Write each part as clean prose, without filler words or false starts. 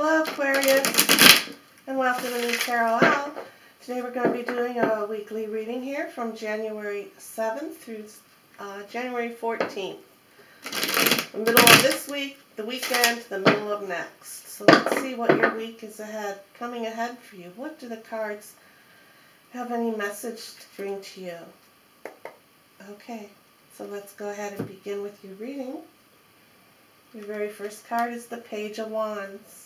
Hello Aquarius, and welcome to New Tarot Out. Today we're going to be doing a weekly reading here from January 7th through January 14th. The middle of this week, the weekend, the middle of next. So let's see what your week is coming ahead for you. What do the cards have any message to bring to you? Okay, so let's go ahead and begin with your reading. Your very first card is the Page of Wands.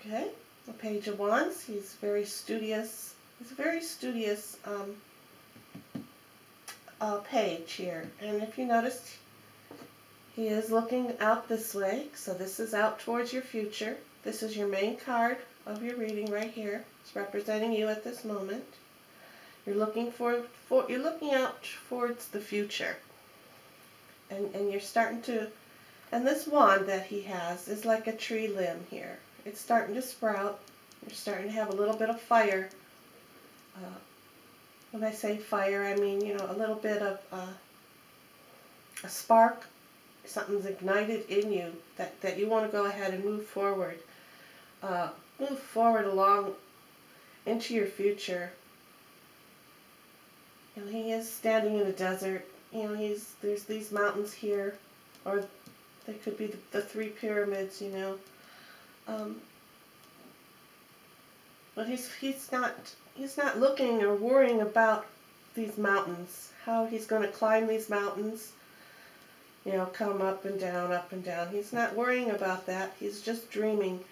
Okay, the Page of Wands. He's very studious. He's a very studious page here. And if you notice, he is looking out this way. So this is out towards your future. This is your main card of your reading right here. It's representing you at this moment. You're looking you're looking out towards the future. And you're starting to, and this wand that he has is like a tree limb here. It's starting to sprout. You're starting to have a little bit of fire. When I say fire, I mean, you know, a little bit of a spark. Something's ignited in you that you want to go ahead and move forward. Move forward along into your future. You know, he is standing in a desert. You know, there's these mountains here, or they could be the three pyramids, you know. But he's not looking or worrying about these mountains, how he's going to climb these mountains, you know, come up and down, up and down. He's not worrying about that. He's just dreaming.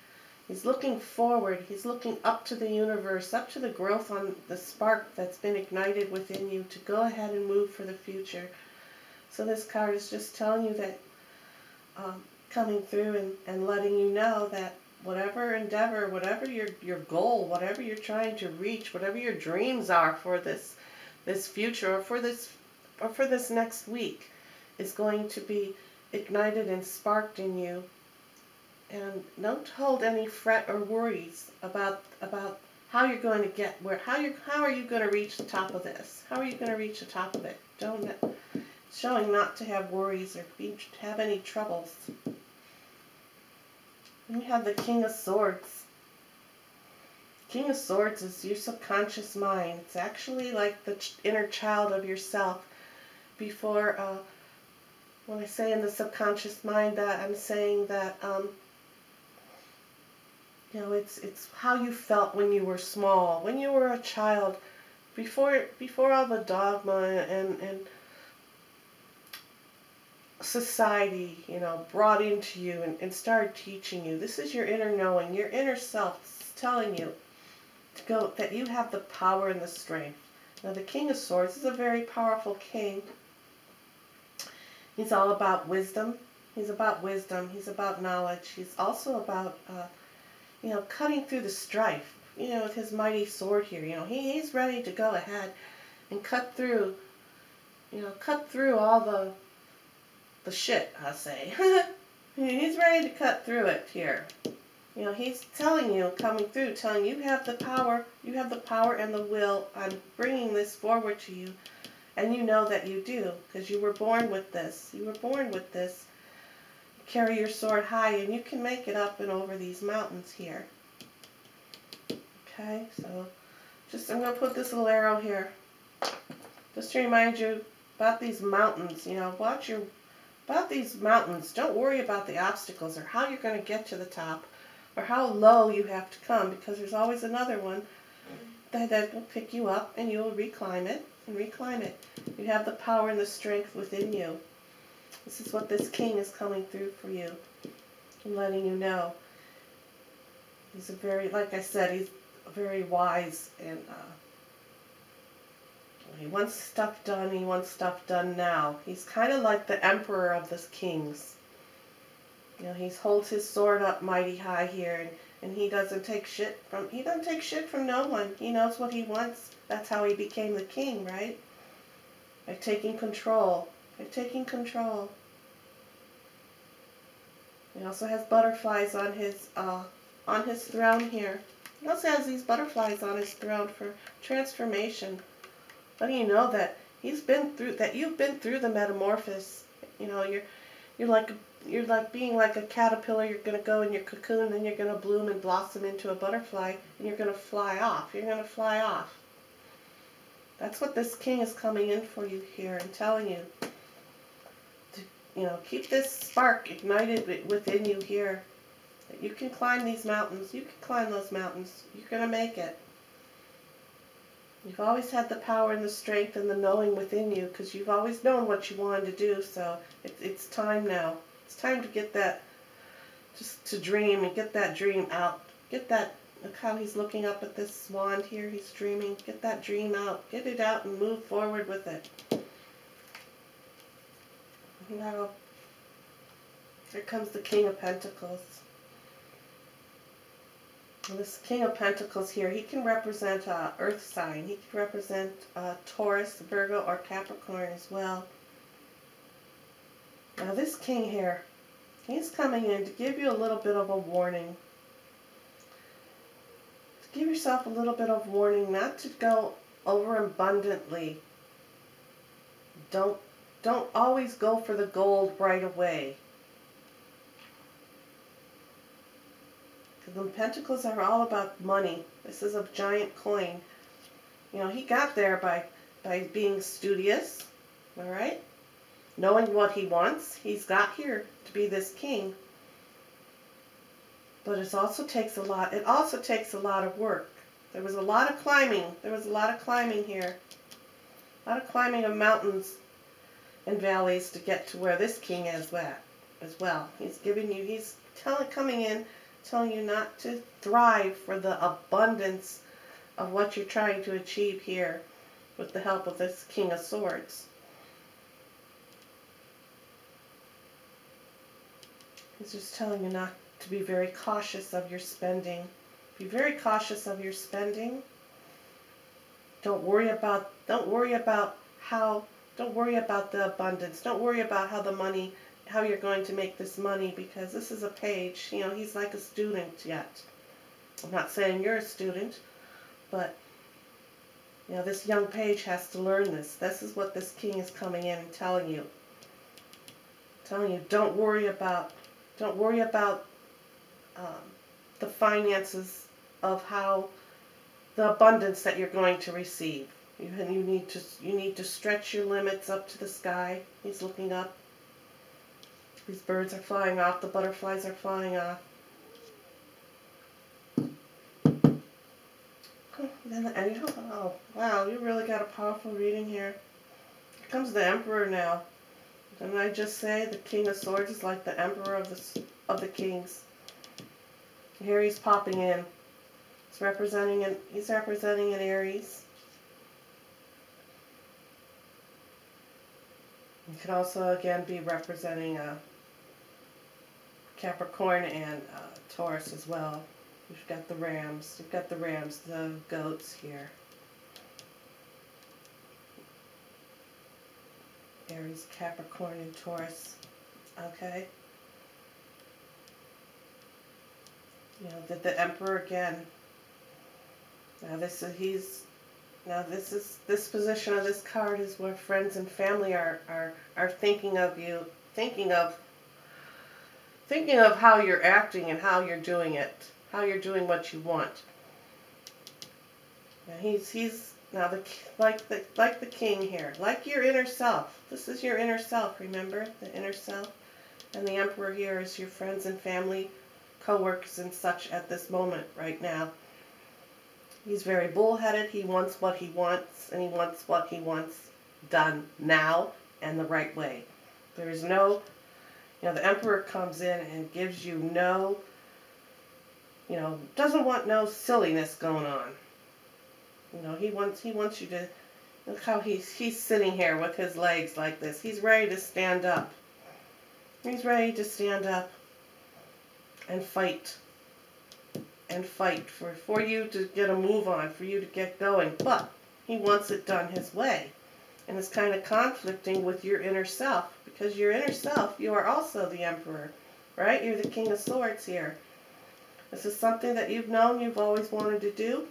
He's looking forward. He's looking up to the universe, up to the growth on the spark that's been ignited within you to go ahead and move for the future. So this card is just telling you that, coming through and letting you know that whatever endeavor, whatever your goal, whatever you're trying to reach, whatever your dreams are for this future, or for this next week, is going to be ignited and sparked in you. And don't hold any fret or worries about how you're going to get where. How are you going to reach the top of this? How are you going to reach the top of it? It's showing not to have worries or have any troubles. And we have the King of Swords. King of Swords is your subconscious mind. It's actually like the inner child of yourself. Before, when I say in the subconscious mind, that I'm saying that, you know, it's how you felt when you were small, when you were a child, before all the dogma and society, you know, brought into you and started teaching you. This is your inner knowing, your inner self telling you that you have the power and the strength. Now the King of Swords is a very powerful king. He's all about wisdom. He's about wisdom. He's about knowledge. He's also about, you know, cutting through the strife. You know, with his mighty sword here. You know, he's ready to go ahead and cut through. You know, cut through all the shit, I say. He's ready to cut through it here. You know, he's telling you, coming through, telling you have the power and the will. I'm bringing this forward to you. And you know that you do, because you were born with this. You were born with this. Carry your sword high, and you can make it up and over these mountains here. Okay, so I'm going to put this little arrow here. Just to remind you about these mountains. You know, about these mountains. Don't worry about the obstacles or how you're going to get to the top or how low you have to come, because there's always another one that will pick you up and you will reclimb it and reclimb it. You have the power and the strength within you. This is what this king is coming through for you and letting you know. He's like I said, he's very wise, and he wants stuff done. He wants stuff done now. He's kind of like the emperor of the kings. You know, he holds his sword up mighty high here, and he doesn't take shit from no one. He knows what he wants. That's how he became the king, right? By taking control. By taking control. He also has butterflies on his throne here. He also has these butterflies on his throne for transformation. Letting you know that He's been through that. You've been through the metamorphosis. You know, you're like being like a caterpillar. You're going to go in your cocoon, then you're going to bloom and blossom into a butterfly, and you're going to fly off. You're going to fly off. That's what this king is coming in for you here and telling you. To, you know, keep this spark ignited within you here. That you can climb these mountains. You can climb those mountains. You're going to make it. You've always had the power and the strength and the knowing within you because you've always known what you wanted to do. So it's time now. It's time to get that, just to dream and get that dream out. Get that, look how he's looking up at this wand here. He's dreaming. Get that dream out. Get it out and move forward with it. Now, here comes the King of Pentacles. This King of Pentacles here, he can represent an earth sign. He can represent Taurus, Virgo, or Capricorn as well. Now this king here, he's coming in to give you a little bit of a warning. To give yourself a little bit of warning not to go overabundantly. Don't always go for the gold right away. The pentacles are all about money. This is a giant coin. You know, he got there by being studious, all right? Knowing what he wants. He's got here to be this king. But it also takes a lot. It also takes a lot of work. There was a lot of climbing. There was a lot of climbing here. A lot of climbing of mountains and valleys to get to where this king is at as well. He's giving you, he's coming in, telling you not to thrive for the abundance of what you're trying to achieve here with the help of this King of Swords. He's just telling you not to be very cautious of your spending. Be very cautious of your spending. Don't worry about the abundance. Don't worry about how you're going to make this money, because this is a page. You know, he's like a student yet. I'm not saying you're a student, but you know, this young page has to learn this. This is what this king is coming in and telling you. Don't worry about the finances of how the abundance that you're going to receive. You need to stretch your limits up to the sky. He's looking up. These birds are flying off. The butterflies are flying off. Oh, wow, you really got a powerful reading here. Here comes the Emperor now. Didn't I just say the King of Swords is like the Emperor of the Kings? Here he's popping in. He's representing an Aries. He could also again be representing Capricorn and Taurus as well. You've got the rams. You've got the rams, the goats here. Aries, Capricorn, and Taurus. Okay. You know, the Emperor again. Now this position of this card is where friends and family are thinking of you, thinking of how you're acting and how you're doing it, how you're doing what you want. Now he's now like the king here, like your inner self. This is your inner self, remember? The inner self. And the Emperor here is your friends and family, co-workers and such at this moment right now. He's very bullheaded. He wants what he wants, and he wants what he wants done now and the right way. There is no, you know, the Emperor comes in and gives you no, you know, doesn't want no silliness going on. You know, he wants you to, look how he's sitting here with his legs like this. He's ready to stand up. He's ready to stand up and fight. And fight for you to get a move on, for you to get going. But he wants it done his way. And it's kind of conflicting with your inner self. Because your inner self, you are also the Emperor. Right? You're the King of Swords here. This is something that you've known you've always wanted to do.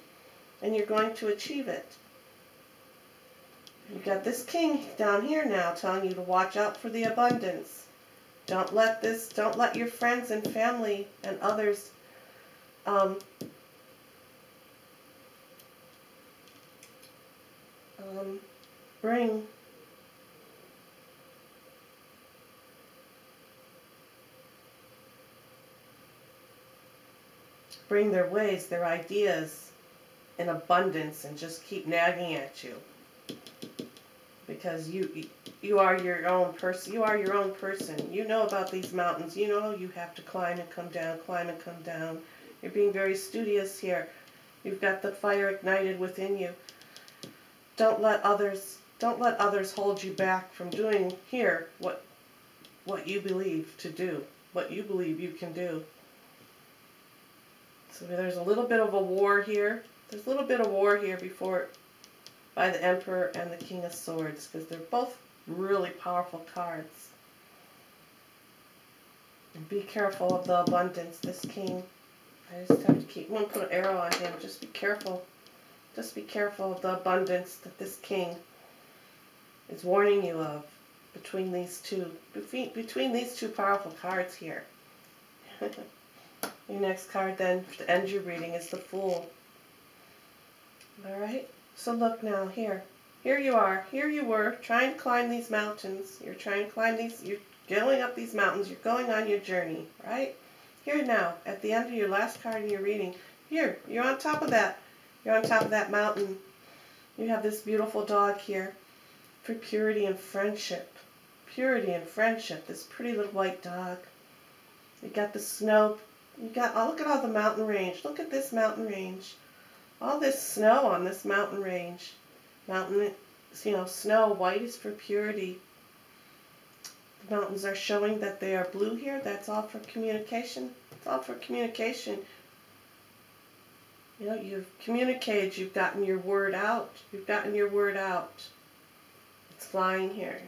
And you're going to achieve it. You got this king down here now telling you to watch out for the abundance. Don't let your friends and family and others um, bring their ways, their ideas in abundance and just keep nagging at you. Because you are your own person. You are your own person. You know about these mountains. You know you have to climb and come down, climb and come down. You're being very studious here. You've got the fire ignited within you. Don't let others hold you back from doing here what you believe to do, what you believe you can do. So there's a little bit of a war here. There's a little bit of war here by the Emperor and the King of Swords, because they're both really powerful cards. And be careful of the abundance, this king. I just have to I'm going to put an arrow on him. Just be careful. Just be careful of the abundance that this king is warning you of between these two powerful cards here. Your next card then to end your reading is the Fool. Alright? So look now, here you are, here you were, trying to climb these mountains. You're trying to climb you're going up these mountains, you're going on your journey, right? Here now, at the end of your last card in your reading, here, you're on top of that. You're on top of that mountain. You have this beautiful dog here for purity and friendship. Purity and friendship, this pretty little white dog. You got the snow, look at all the mountain range. Look at this mountain range. All this snow on this mountain range. Snow, white is for purity. The mountains are showing that they are blue here. That's all for communication. It's all for communication. You've communicated. You've gotten your word out. You've gotten your word out. It's flying here.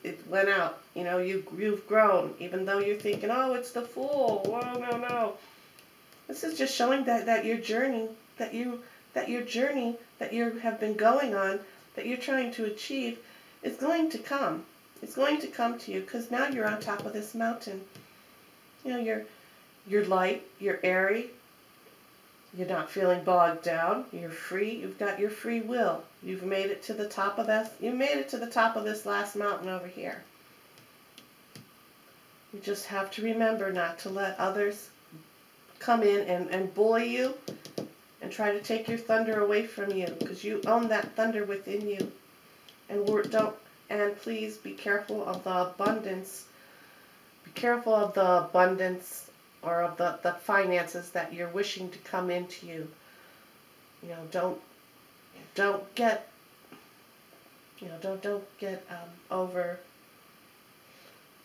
It went out. You've grown. Even though you're thinking, oh, it's the Fool. Whoa, no. This is just showing that your journey, that you have been going on, that you're trying to achieve, is going to come. It's going to come to you, because now you're on top of this mountain. You're light, you're airy, you're not feeling bogged down, you're free, you've got your free will. You've made it to the top of this. You made it to the top of this last mountain over here. You just have to remember not to let others come in and bully you and try to take your thunder away from you, because you own that thunder within you. And please be careful of the abundance. Be careful of the abundance or of the finances that you're wishing to come into you. Don't get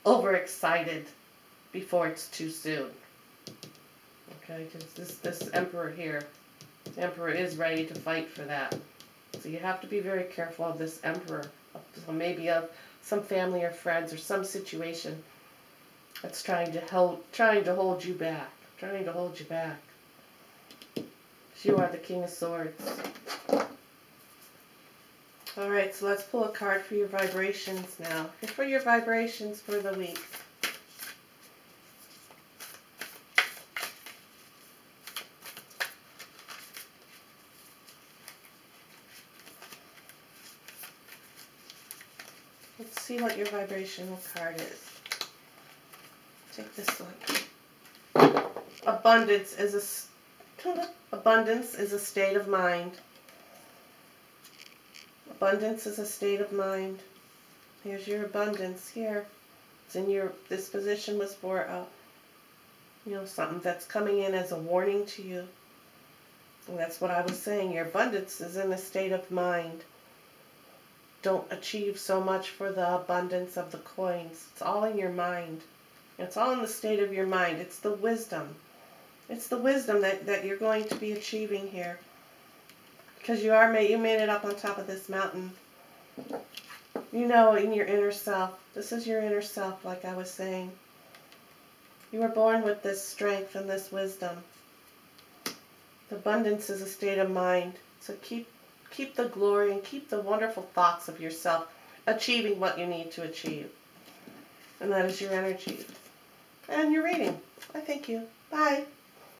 overexcited before it's too soon. Okay, because this Emperor here, the Emperor is ready to fight for that. So you have to be very careful of this Emperor, maybe of some family or friends or some situation that's trying to hold you back. You are the King of Swords. Alright, so let's pull a card for your vibrations now. For your vibrations for the week. Let's see what your vibrational card is. Take this one. Abundance is a state of mind. Abundance is a state of mind. Here's your abundance here. It's in this position was for something that's coming in as a warning to you. And that's what I was saying. Your abundance is in a state of mind. Don't achieve so much for the abundance of the coins. It's all in your mind. It's all in the state of your mind. It's the wisdom. It's the wisdom that you're going to be achieving here. Because you made it up on top of this mountain. In your inner self. This is your inner self, like I was saying. You were born with this strength and this wisdom. The abundance is a state of mind. So keep keep the glory and keep the wonderful thoughts of yourself achieving what you need to achieve. And that is your energy. And your reading. I thank you. Bye.